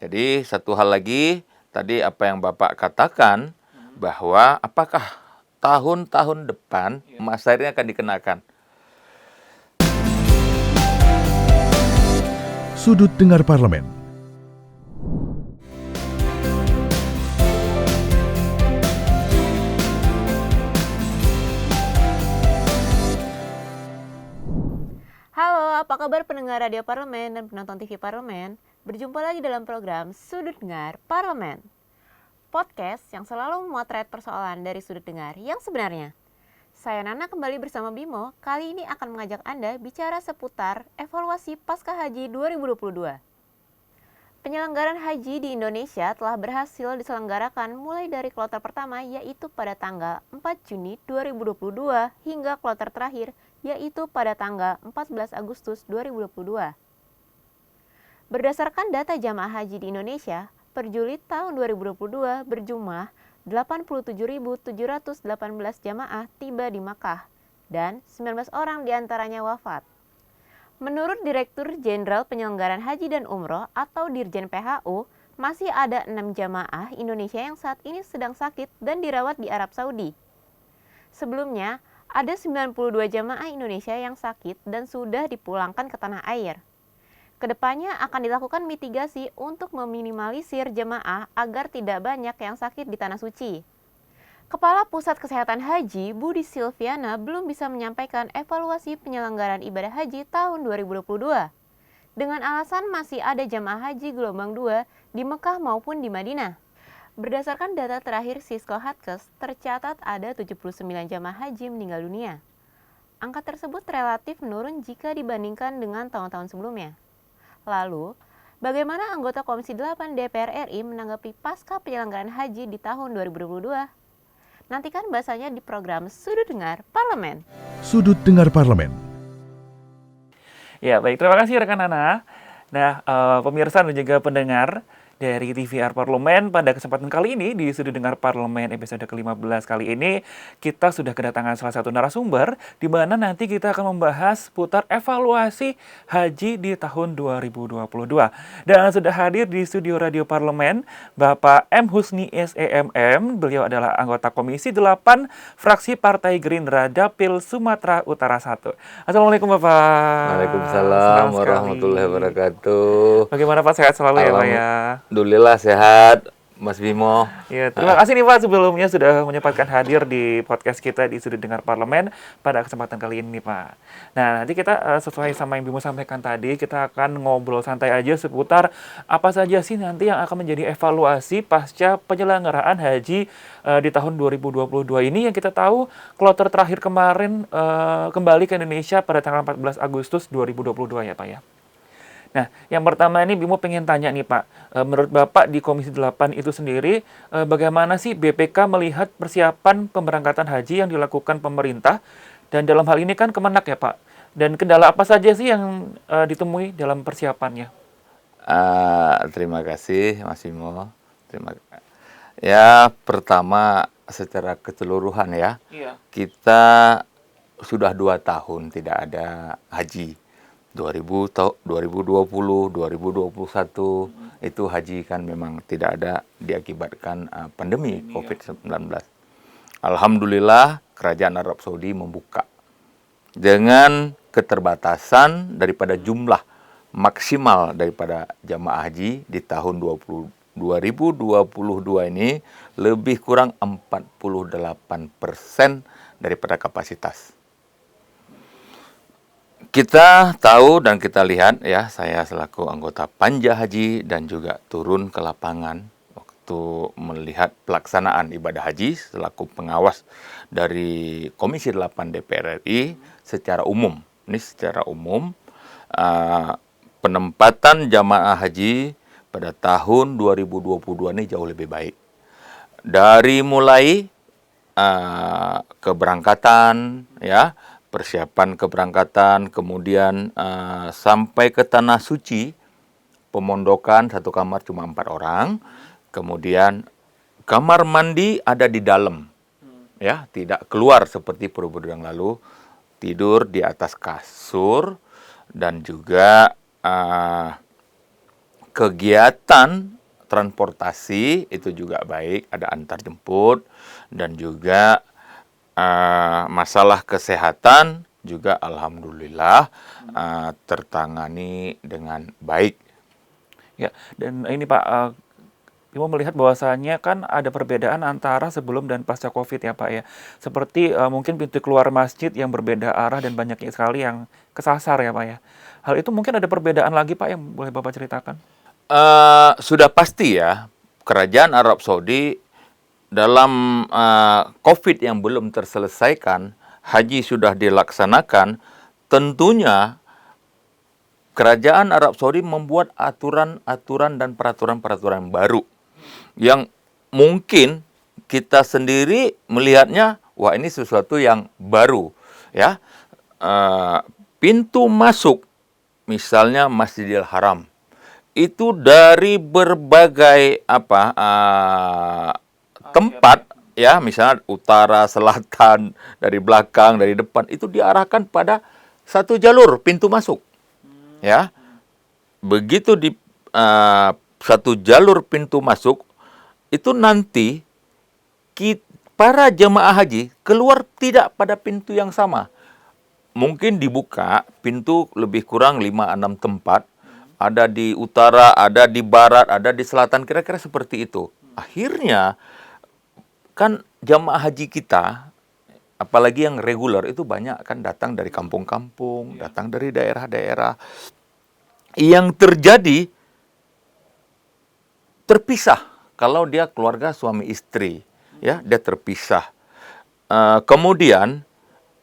Jadi satu hal lagi, tadi apa yang Bapak katakan, bahwa apakah tahun-tahun depan masa ini akan dikenakan. Sudut Dengar Parlemen. Halo, apa kabar pendengar Radio Parlemen dan penonton TV Parlemen? Berjumpa lagi dalam program Sudut Dengar Parlemen, podcast yang selalu memotret persoalan dari sudut dengar yang sebenarnya. Saya Nana kembali bersama Bimo, kali ini akan mengajak Anda bicara seputar evaluasi Pasca Haji 2022. Penyelenggaraan haji di Indonesia telah berhasil diselenggarakan mulai dari kloter pertama yaitu pada tanggal 4 Juni 2022 hingga kloter terakhir yaitu pada tanggal 14 Agustus 2022. Berdasarkan data jamaah haji di Indonesia, per Juli tahun 2022 berjumlah 87.718 jamaah tiba di Makkah dan 19 orang diantaranya wafat. Menurut Direktur Jenderal Penyelenggaraan Haji dan Umroh atau Dirjen PHU, masih ada 6 jamaah Indonesia yang saat ini sedang sakit dan dirawat di Arab Saudi. Sebelumnya, ada 92 jamaah Indonesia yang sakit dan sudah dipulangkan ke tanah air. Kedepannya akan dilakukan mitigasi untuk meminimalisir jemaah agar tidak banyak yang sakit di Tanah Suci. Kepala Pusat Kesehatan Haji, Budi Silviana, belum bisa menyampaikan evaluasi penyelenggaraan ibadah haji tahun 2022. Dengan alasan masih ada jemaah haji gelombang 2 di Mekah maupun di Madinah. Berdasarkan data terakhir Sisko Hatkes, tercatat ada 79 jemaah haji meninggal dunia. Angka tersebut relatif menurun jika dibandingkan dengan tahun-tahun sebelumnya. Lalu, bagaimana anggota Komisi 8 DPR RI menanggapi pasca penyelenggaraan haji di tahun 2022? Nantikan bahasanya di program Sudut Dengar Parlemen. Sudut Dengar Parlemen. Ya, baik. Terima kasih rekan Nana. Nah, pemirsa dan juga pendengar dari TVR Parlemen, pada kesempatan kali ini di Sudut Dengar Parlemen episode ke-15 kali ini kita sudah kedatangan salah satu narasumber di mana nanti kita akan membahas putar evaluasi haji di tahun 2022. Dan sudah hadir di studio Radio Parlemen Bapak M. Husni SEMM. Beliau adalah anggota Komisi 8 fraksi Partai Gerindra Dapil Sumatera Utara 1. Assalamualaikum Bapak. Waalaikumsalam warahmatullahi wabarakatuh. Bagaimana Pak, sehat selalu ya Pak ya? Alhamdulillah sehat, Mas Bimo. Ya, terima kasih nih Pak sebelumnya sudah menyempatkan hadir di podcast kita di Sudut Dengar Parlemen pada kesempatan kali ini Pak. Nah, nanti kita sesuai sama yang Bimo sampaikan tadi, kita akan ngobrol santai aja seputar apa saja sih nanti yang akan menjadi evaluasi pasca penyelenggaraan haji di tahun 2022 ini, yang kita tahu kloter terakhir kemarin kembali ke Indonesia pada tanggal 14 Agustus 2022 ya Pak ya. Nah, yang pertama ini Bimo pengen tanya nih Pak, menurut Bapak di Komisi 8 itu sendiri, bagaimana sih BPK melihat persiapan pemberangkatan haji yang dilakukan pemerintah, dan dalam hal ini kan Kemenak ya Pak, dan kendala apa saja sih yang ditemui dalam persiapannya? Terima kasih Mas Bimo. Ya, pertama secara keseluruhan ya, kita sudah 2 tahun tidak ada haji. 2020, 2021 itu haji kan memang tidak ada diakibatkan pandemi COVID-19. Alhamdulillah kerajaan Arab Saudi membuka dengan keterbatasan daripada jumlah maksimal daripada jamaah haji di tahun 2022 ini lebih kurang 48% daripada kapasitas. Kita tahu dan kita lihat ya, saya selaku anggota Panja Haji dan juga turun ke lapangan waktu melihat pelaksanaan ibadah haji selaku pengawas dari Komisi 8 DPR RI secara umum. Ini secara umum penempatan jamaah haji pada tahun 2022 ini jauh lebih baik. Dari mulai keberangkatan ya, persiapan keberangkatan, kemudian sampai ke Tanah Suci, pemondokan satu kamar cuma 4 orang, kemudian kamar mandi ada di dalam, ya, tidak keluar seperti periode yang lalu, tidur di atas kasur, dan juga kegiatan transportasi itu juga baik, ada antar jemput, dan juga masalah kesehatan juga alhamdulillah tertangani dengan baik. Ya, dan ini Pak, Bimo melihat bahwasanya kan ada perbedaan antara sebelum dan pasca COVID ya Pak ya. Seperti mungkin pintu keluar masjid yang berbeda arah dan banyak sekali yang kesasar ya Pak ya. Hal itu mungkin ada perbedaan lagi Pak yang boleh Bapak ceritakan? Sudah pasti ya, kerajaan Arab Saudi dalam COVID yang belum terselesaikan, haji sudah dilaksanakan, tentunya kerajaan Arab Saudi membuat aturan-aturan dan peraturan-peraturan baru yang mungkin kita sendiri melihatnya, wah ini sesuatu yang baru, ya. Pintu masuk, misalnya Masjidil Haram, itu dari berbagai tempat, ya, misalnya utara, selatan, dari belakang, dari depan, itu diarahkan pada satu jalur pintu masuk, ya. Begitu di satu jalur pintu masuk, itu nanti para jemaah haji keluar tidak pada pintu yang sama. Mungkin dibuka pintu lebih kurang 5-6 tempat, ada di utara, ada di barat, ada di selatan, kira-kira seperti itu. Akhirnya, kan jemaah haji kita, apalagi yang reguler, itu banyak kan datang dari kampung-kampung, datang dari daerah-daerah. Yang terjadi, terpisah. Kalau dia keluarga suami istri, ya, dia terpisah. Kemudian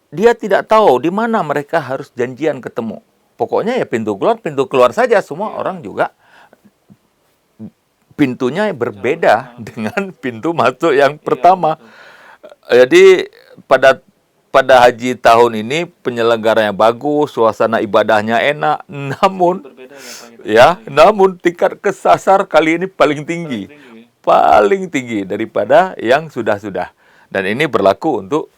dia tidak tahu di mana mereka harus janjian ketemu. Pokoknya ya pintu keluar saja. Semua orang juga pintunya berbeda dengan pintu masuk yang pertama. Jadi pada haji tahun ini penyelenggaranya bagus, suasana ibadahnya enak, namun namun tingkat kesasar kali ini paling tinggi. Paling tinggi daripada yang sudah-sudah. Dan ini berlaku untuk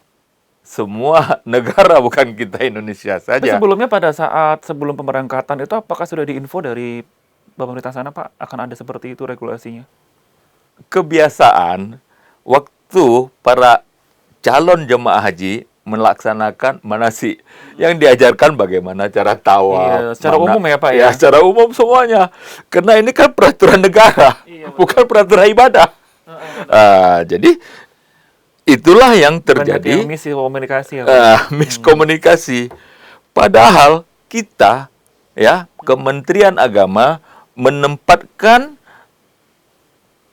semua negara, bukan kita Indonesia saja. Tapi sebelumnya pada saat sebelum pemberangkatan itu apakah sudah diinfo dari pemerintah sana Pak akan ada seperti itu regulasinya? Kebiasaan waktu para calon jemaah haji melaksanakan manasik yang diajarkan bagaimana cara tawaf. Iya, secara umum ya Pak ya? Ya, secara umum semuanya. Karena ini kan peraturan negara, bukan peraturan ibadah. Jadi itulah yang terjadi. Miskomunikasi ya Pak? Miskomunikasi. Padahal kita, ya, Kementerian Agama menempatkan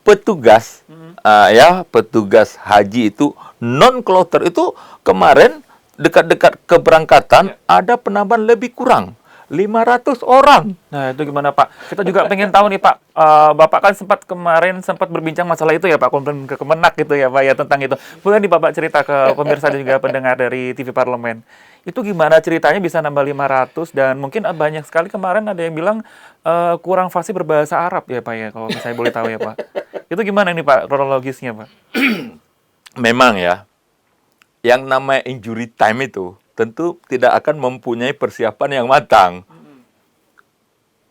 petugas, petugas haji itu non-kloter itu kemarin dekat-dekat keberangkatan ada penambahan lebih kurang 500 orang. Nah, itu gimana Pak? Kita juga pengen tahu nih Pak, Bapak kan kemarin sempat berbincang masalah itu ya Pak, komplain ke Kemenak gitu ya Pak ya tentang itu. Boleh nih Bapak cerita ke pemirsa dan juga pendengar dari TV Parlemen. Itu gimana ceritanya bisa nambah 500 dan mungkin banyak sekali kemarin ada yang bilang kurang fasih berbahasa Arab ya Pak ya, kalau misalnya boleh tahu ya Pak. Itu gimana nih Pak kronologisnya Pak? Memang ya, yang namanya injury time itu tentu tidak akan mempunyai persiapan yang matang.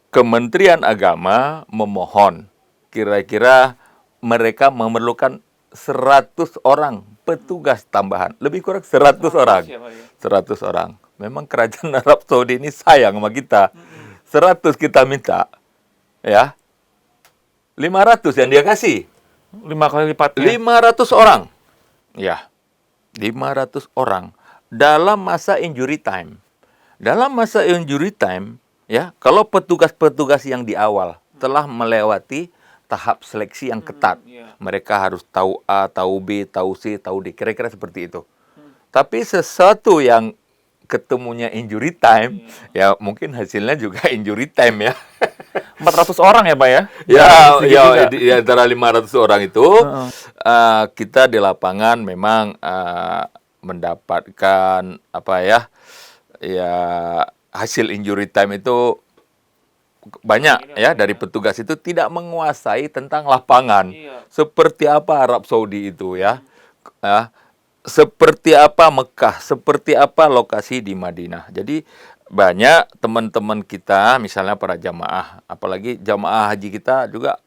Kementerian Agama memohon, kira-kira mereka memerlukan 100 orang petugas tambahan. Lebih kurang 100 orang. 100 orang. Memang kerajaan Arab Saudi ini sayang sama kita. 100 kita minta. Ya. 500 yang dia kasih. 5 kali lipatnya. 500 orang. Ya. 500 orang. Dalam masa injury time. Dalam masa injury time, ya, kalau petugas-petugas yang di awal telah melewati tahap seleksi yang ketat. Mereka harus tahu A, tahu B, tahu C, tahu D. Kira-kira seperti itu. Tapi sesuatu yang ketemunya injury time, ya mungkin hasilnya juga injury time ya. 400 orang ya Pak ya? Di antara 500 orang itu, kita di lapangan memang mendapatkan hasil injury time itu banyak ya, dari petugas itu tidak menguasai tentang lapangan. Seperti apa Arab Saudi itu ya. Seperti apa Mekah, seperti apa lokasi di Madinah. Jadi banyak teman-teman kita, misalnya para jamaah, apalagi jamaah haji kita juga,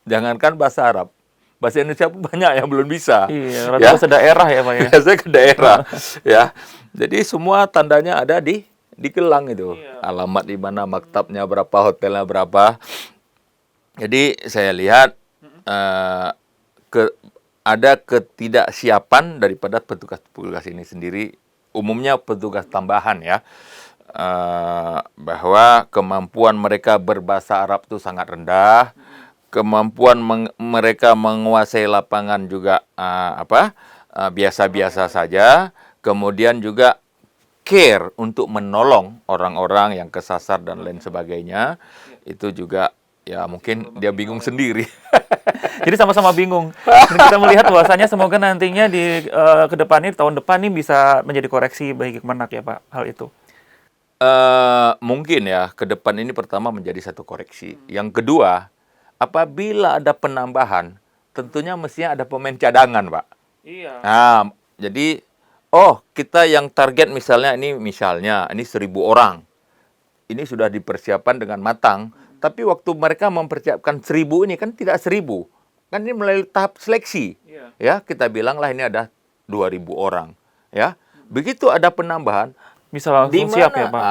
jangankan bahasa Arab, bahasa Indonesia pun banyak yang belum bisa. Iya, rata sedaerah ya Pak ya. Biasanya ke daerah, ya. Jadi semua tandanya ada di gelang itu. Alamat di mana, maktabnya berapa, hotelnya berapa. Jadi saya lihat ada ketidaksiapan daripada petugas-petugas ini sendiri, umumnya petugas tambahan ya, bahwa kemampuan mereka berbahasa Arab itu sangat rendah, kemampuan mereka menguasai lapangan juga biasa-biasa saja, kemudian juga care untuk menolong orang-orang yang kesasar dan lain sebagainya, itu juga ya mungkin dia bingung sendiri. Jadi sama-sama bingung. Dan kita melihat bahwasanya semoga nantinya di ke depannya, tahun depan nih bisa menjadi koreksi bagi Kemenak ya Pak, hal itu. Mungkin ya, ke depan ini pertama menjadi satu koreksi. Yang kedua, apabila ada penambahan, tentunya mestinya ada pemain cadangan, Pak. Iya. Nah, jadi, kita yang target misalnya ini 1.000 orang. Ini sudah dipersiapkan dengan matang. Tapi waktu mereka mempersiapkan 1.000 ini kan tidak 1.000. Kan ini melalui tahap seleksi. Iya. Ya, kita bilanglah ini ada 2.000 orang. Ya, begitu ada penambahan, Bisa langsung di siap mana? ya Pak.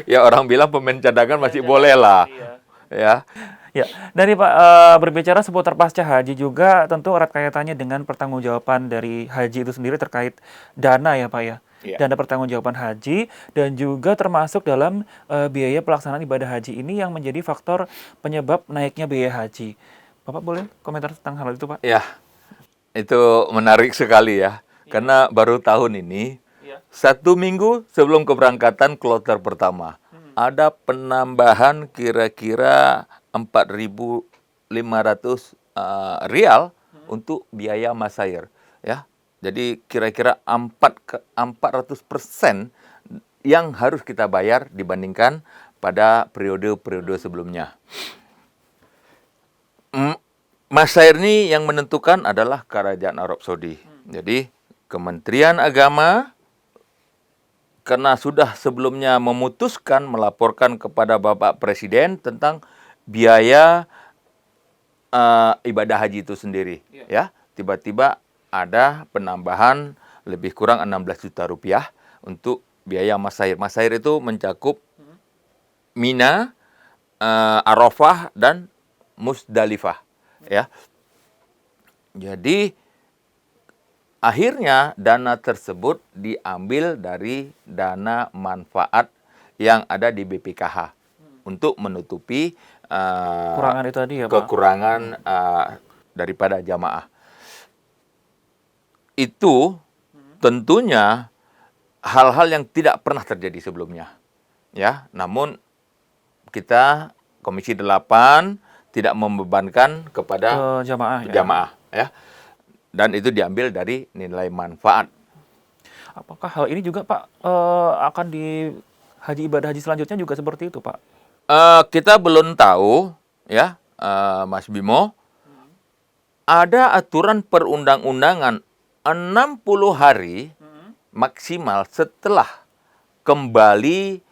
Ya orang bilang pemain cadangan masih boleh lah. Iya. Ya. Ya, dari Pak berbicara seputar pasca haji juga tentu erat kaitannya dengan pertanggungjawaban dari haji itu sendiri terkait dana ya Pak ya. Iya. Dana pertanggungjawaban haji dan juga termasuk dalam biaya pelaksanaan ibadah haji ini yang menjadi faktor penyebab naiknya biaya haji. Bapak boleh komentar tentang hal itu Pak? Ya. Itu menarik sekali ya. Karena baru tahun ini, 1 minggu sebelum keberangkatan kloter pertama, ada penambahan kira-kira 4.500 rial untuk biaya masair, ya. Jadi kira-kira 400% yang harus kita bayar dibandingkan pada periode-periode sebelumnya. Masair ini yang menentukan adalah Kerajaan Arab Saudi. Jadi Kementerian Agama karena sudah sebelumnya memutuskan melaporkan kepada Bapak Presiden tentang biaya ibadah haji itu sendiri, ya. Tiba-tiba ada penambahan lebih kurang 16 juta rupiah untuk biaya masair. Masair itu mencakup Mina, Arafah dan Musdalifah, ya. Jadi akhirnya dana tersebut diambil dari dana manfaat yang ada di BPKH untuk menutupi Kurangan itu tadi ya Pak. kekurangan daripada jamaah. Itu tentunya hal-hal yang tidak pernah terjadi sebelumnya. Ya, namun kita Komisi 8 tidak membebankan kepada Jamaah ya. jamaah, ya. Dan itu diambil dari nilai manfaat. Apakah hal ini juga Pak akan di ibadah haji selanjutnya juga seperti itu Pak? Kita belum tahu, ya, Mas Bimo. Ada aturan perundang-undangan 60 hari maksimal setelah kembali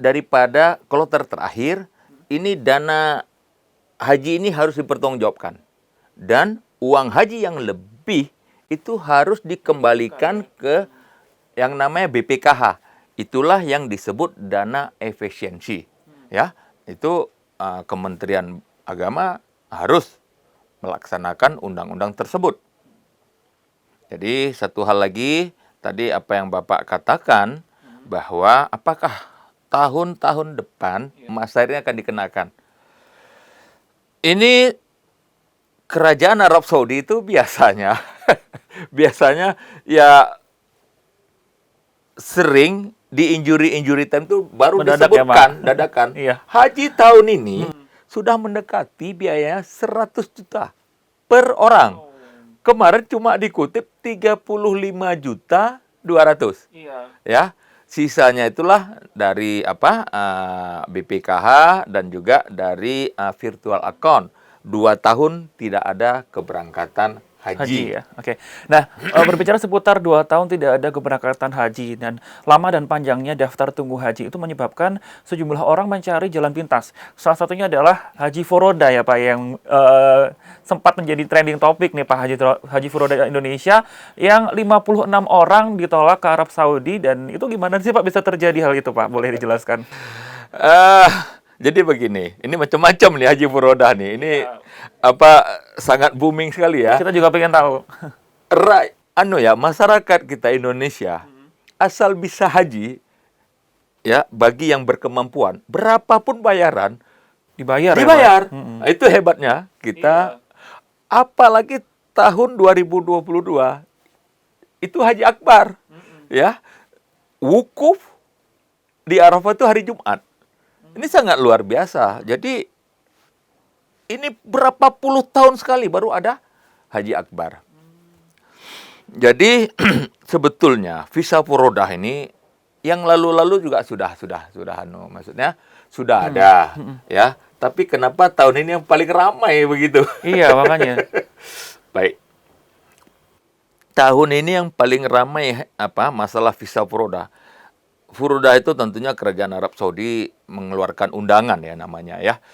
daripada kloter terakhir, ini dana haji ini harus dipertanggungjawabkan. Dan uang haji yang lebih itu harus dikembalikan ke yang namanya BPKH. Itulah yang disebut dana efisiensi. Ya, itu Kementerian Agama harus melaksanakan undang-undang tersebut. Jadi satu hal lagi, tadi apa yang Bapak katakan, bahwa apakah tahun-tahun depan masairnya akan dikenakan. Ini Kerajaan Arab Saudi itu biasanya ya sering di injury time itu baru Mendadak disebutkan, ya, Pak? dadakan. Iya. Haji tahun ini sudah mendekati biayanya 100 juta per orang. Kemarin cuma dikutip 35.200.000. Iya. Ya, sisanya itulah dari BPKH dan juga dari virtual account. 2 tahun tidak ada keberangkatan haji. Ya, oke. Nah, berbicara seputar 2 tahun tidak ada keberangkatan haji dan lama dan panjangnya daftar tunggu haji itu menyebabkan sejumlah orang mencari jalan pintas. Salah satunya adalah Haji Furoda ya Pak yang sempat menjadi trending topik nih Pak Haji Furoda Indonesia yang 56 orang ditolak ke Arab Saudi dan itu gimana sih Pak bisa terjadi hal itu Pak? Boleh dijelaskan? Jadi begini, ini macam-macam nih Haji Furoda nih. Ini sangat booming sekali ya. Kita juga pengen tahu. Masyarakat kita Indonesia asal bisa haji ya bagi yang berkemampuan, berapapun bayaran Dibayar. dibayar. Ya, Pak? Nah, itu hebatnya kita. Apalagi tahun 2022 itu Haji Akbar. Ya. Wukuf di Arafah itu hari Jumat. Ini sangat luar biasa. Jadi ini berapa puluh tahun sekali baru ada Haji Akbar. Jadi sebetulnya visa furodah ini yang lalu-lalu juga sudah maksudnya sudah ada ya. Tapi kenapa tahun ini yang paling ramai begitu? Iya, makanya. Baik. Tahun ini yang paling ramai masalah visa furodah. Furodah itu tentunya kerajaan Arab Saudi mengeluarkan undangan ya namanya ya.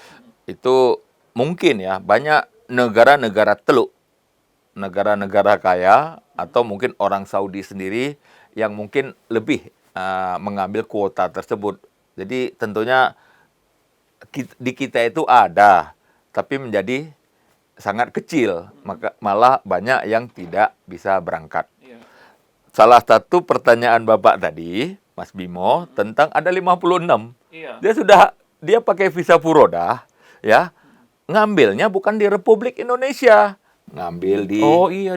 Itu mungkin ya banyak negara-negara teluk, negara-negara kaya atau mungkin orang Saudi sendiri yang mungkin lebih mengambil kuota tersebut. Jadi tentunya di kita itu ada, tapi menjadi sangat kecil, maka malah banyak yang tidak bisa berangkat. Salah satu pertanyaan Bapak tadi, Mas Bimo, tentang ada 56. Dia pakai visa furodah, ya, ngambilnya bukan di Republik Indonesia, ngambil di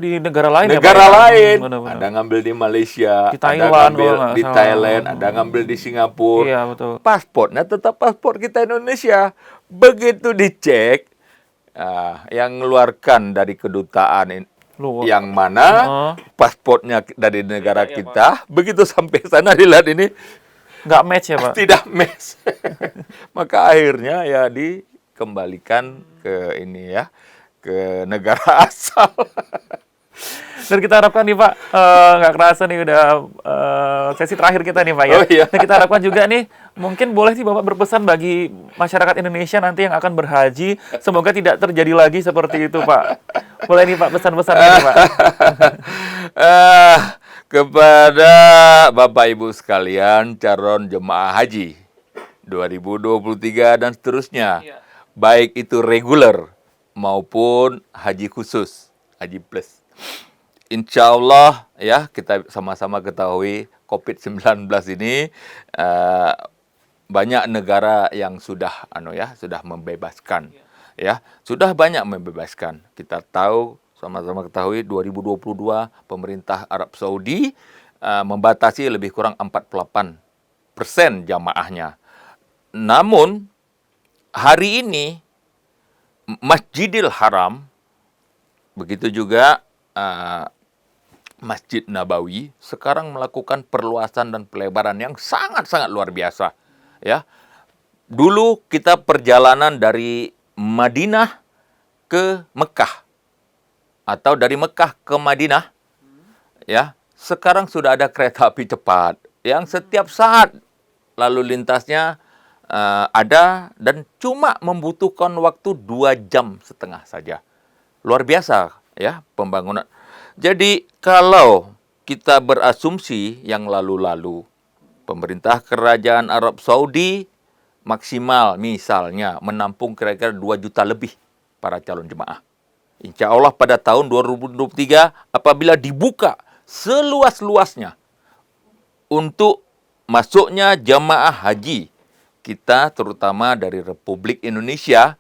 di negara lain negara ya, Pak? lain. Benar-benar. Ada ngambil di Malaysia, Di Thailand, ada ngambil kalau nggak di salah. Thailand, ada ngambil di Singapura. Iya, betul. Paspornya tetap paspor kita Indonesia. Begitu dicek, yang mengeluarkan dari kedutaan yang mana paspornya dari negara kita, begitu sampai sana dilihat ini nggak match ya Pak? tidak match. Maka akhirnya ya dikembalikan ke ini ya, ke negara asal. Dan kita harapkan nih Pak, nggak kerasa nih udah sesi terakhir kita nih Pak ya. Oh, iya. Dan kita harapkan juga nih, mungkin boleh sih Bapak berpesan bagi masyarakat Indonesia nanti yang akan berhaji, semoga tidak terjadi lagi seperti itu Pak. Boleh nih Pak pesan-pesannya nih Pak. Kepada Bapak Ibu sekalian calon jemaah haji 2023 dan seterusnya, baik itu reguler maupun haji khusus, haji plus. Insya Allah ya kita sama-sama ketahui COVID-19 ini banyak negara yang sudah sudah membebaskan ya, sudah banyak membebaskan. Kita tahu sama-sama ketahui 2022 pemerintah Arab Saudi membatasi lebih kurang 48% jamaahnya. Namun hari ini Masjidil Haram begitu juga Masjid Nabawi sekarang melakukan perluasan dan pelebaran yang sangat-sangat luar biasa. Ya, dulu kita perjalanan dari Madinah ke Mekah atau dari Mekah ke Madinah, ya sekarang sudah ada kereta api cepat yang setiap saat lalu lintasnya ada dan cuma membutuhkan waktu 2,5 jam saja. Luar biasa ya pembangunan. Jadi kalau kita berasumsi yang lalu-lalu, pemerintah kerajaan Arab Saudi maksimal misalnya menampung kira-kira 2 juta lebih para calon jemaah. Insya Allah pada tahun 2023 apabila dibuka seluas-luasnya untuk masuknya jemaah haji kita terutama dari Republik Indonesia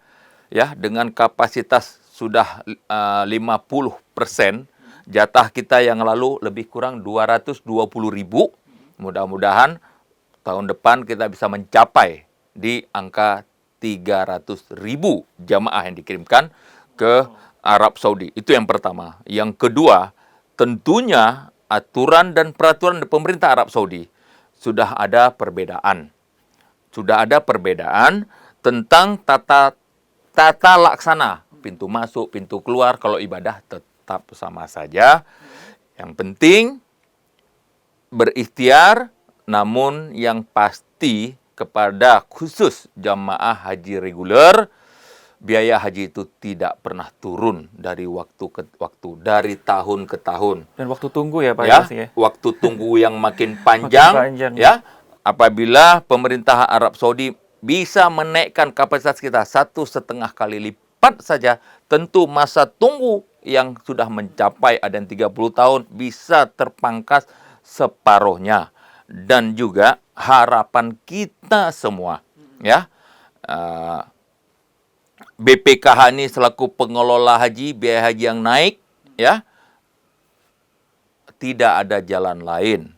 ya dengan kapasitas sudah 50%. Jatah kita yang lalu lebih kurang 220.000. Mudah-mudahan tahun depan kita bisa mencapai di angka 300.000 jamaah yang dikirimkan ke Arab Saudi. Itu yang pertama. Yang kedua, tentunya aturan dan peraturan pemerintah Arab Saudi sudah ada perbedaan. Sudah ada perbedaan tentang tata laksana pintu masuk, pintu keluar kalau ibadah tetap sama saja. Yang penting berikhtiar, namun yang pasti kepada khusus jamaah haji reguler, biaya haji itu tidak pernah turun dari waktu ke waktu, dari tahun ke tahun. Dan waktu tunggu ya Pak Ya, pasti ya. waktu tunggu yang makin panjang, panjang. ya. Apabila pemerintah Arab Saudi bisa menaikkan kapasitas kita 1,5 kali lipat saja, tentu masa tunggu yang sudah mencapai ada yang 30 tahun bisa terpangkas separuhnya. Dan juga harapan kita semua, ya, BPKH ini selaku pengelola haji, biaya haji yang naik, ya, tidak ada jalan lain.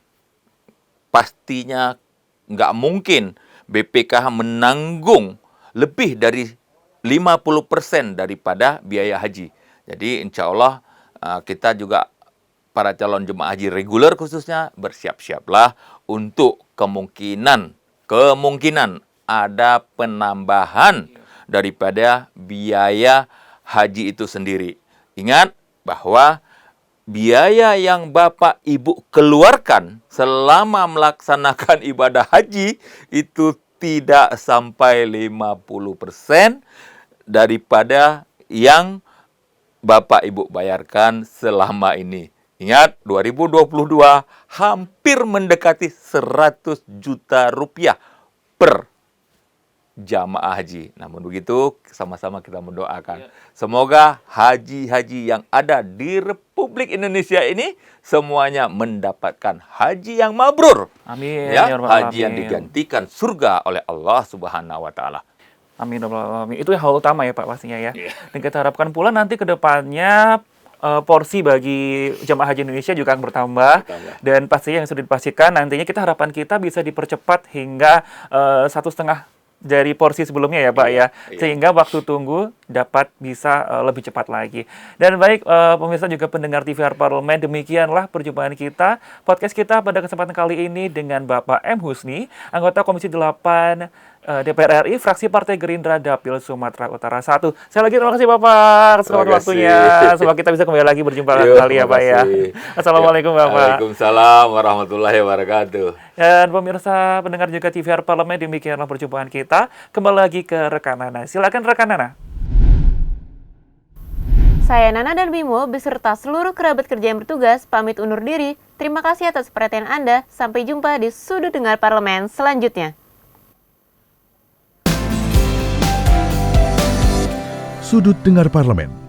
Pastinya nggak mungkin BPKH menanggung lebih dari 50% daripada biaya haji. Jadi insya Allah kita juga para calon jemaah haji reguler khususnya bersiap-siaplah untuk kemungkinan ada penambahan daripada biaya haji itu sendiri. Ingat bahwa biaya yang Bapak Ibu keluarkan selama melaksanakan ibadah haji itu tidak sampai 50% daripada yang Bapak Ibu bayarkan selama ini. Ingat, 2022 hampir mendekati 100 juta rupiah per jamaah haji. Namun begitu, sama-sama kita mendoakan. Semoga haji-haji yang ada di Republik Indonesia ini semuanya mendapatkan haji yang mabrur. Amin. Ya, Ya Rabbal haji yang Alamin. digantikan surga oleh Allah Subhanahu wa taala. Amin. Ya Rabbal Alamin. Itu hal utama ya Pak pastinya ya. Iya. Dan kita harapkan pula nanti ke depannya porsi bagi jamaah haji Indonesia juga akan bertambah. Dan pastinya yang sudah dipastikan nantinya harapan kita bisa dipercepat hingga 1,5 dari porsi sebelumnya ya Pak ya, sehingga waktu tunggu dapat bisa lebih cepat lagi. Dan baik pemirsa juga pendengar TVR Parlemen, demikianlah perjumpaan kita, podcast kita pada kesempatan kali ini dengan Bapak M. Husni, anggota Komisi 8 DPR RI, fraksi Partai Gerindra Dapil Sumatera Utara 1. Saya lagi terima kasih Bapak selamat waktunya. Semoga kita bisa kembali lagi berjumpa kembali ya Pak ya. Assalamualaikum Bapak. Waalaikumsalam warahmatullahi wabarakatuh. Dan pemirsa pendengar juga TVR Parlemen, demikianlah perjumpaan kita. Kembali lagi ke rekan Nana. Silakan rekan Nana. Saya Nana dan Bimo beserta seluruh kerabat kerja yang bertugas pamit undur diri. Terima kasih atas perhatian Anda. Sampai jumpa di Sudut Dengar Parlemen selanjutnya. Sudut Dengar Parlemen